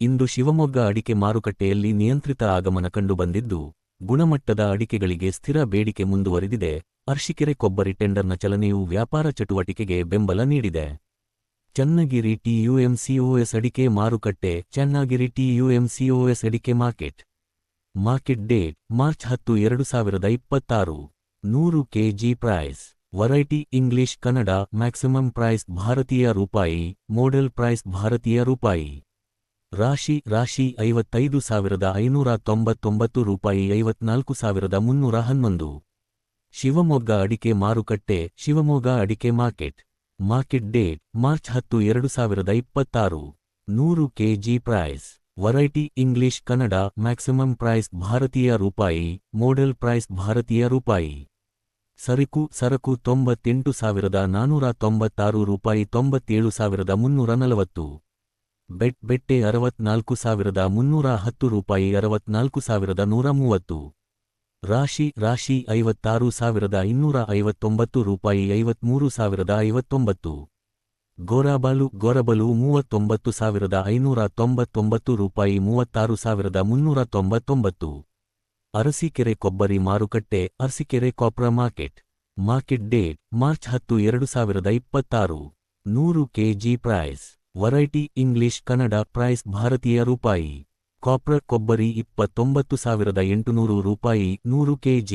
ಇಂದು ಶಿವಮೊಗ್ಗ ಅಡಿಕೆ ಮಾರುಕಟ್ಟೆಯಲ್ಲಿ ನಿಯಂತ್ರಿತ ಆಗಮನ ಕಂಡುಬಂದಿದ್ದು, ಗುಣಮಟ್ಟದ ಅಡಿಕೆಗಳಿಗೆ ಸ್ಥಿರ ಬೇಡಿಕೆ ಮುಂದುವರಿದಿದೆ. ಅರಸೀಕೆರೆ ಕೊಬ್ಬರಿ ಟೆಂಡರ್ನ ಚಲನೆಯು ವ್ಯಾಪಾರ ಚಟುವಟಿಕೆಗೆ ಬೆಂಬಲ ನೀಡಿದೆ. ಚನ್ನಗಿರಿ TUMCOS ಅಡಿಕೆ ಮಾರುಕಟ್ಟೆ. ಚನ್ನಗಿರಿ TUMCOS ಅಡಿಕೆ market date March 10, 2026. 100 kg price. Variety English Kannada. Maximum price ಭಾರತೀಯ ರೂಪಾಯಿ. ಮೋಡೆಲ್ ಪ್ರೈಸ್ ಭಾರತೀಯ ರೂಪಾಯಿ. ರಾಶಿ 55,599 ರೂಪಾಯಿ. 54,311. ಶಿವಮೊಗ್ಗ ಅಡಿಕೆ ಮಾರುಕಟ್ಟೆ. ಶಿವಮೊಗ್ಗ ಅಡಿಕೆ market date March 10, 2026. 100 kg price. Variety English Kannada. Maximum price ಭಾರತೀಯ ರೂಪಾಯಿ. ಮೋಡೆಲ್ ಪ್ರೈಸ್ ಭಾರತೀಯ ರೂಪಾಯಿ. ಸರಕು 98,496 ರೂಪಾಯಿ. 97,340. ಬೆಟ್ಟೆ 64,310 ರೂಪಾಯಿ. 64,130. ರಾಶಿ 56,259 ರೂಪಾಯಿ. 53,059. ಗೊರಬಲು 39,599 ರೂಪಾಯಿ. 36,399. ಅರಸೀಕೆರೆ ಕೊಬ್ಬರಿ ಮಾರುಕಟ್ಟೆ. Arsikere copra market date March 10, 2026. 100 kg price. Variety English Kannada. Price ಭಾರತೀಯ ರೂಪಾಯಿ. ಕೊಬ್ಬರಿ 29,800 ರೂಪಾಯಿ. 100 kg.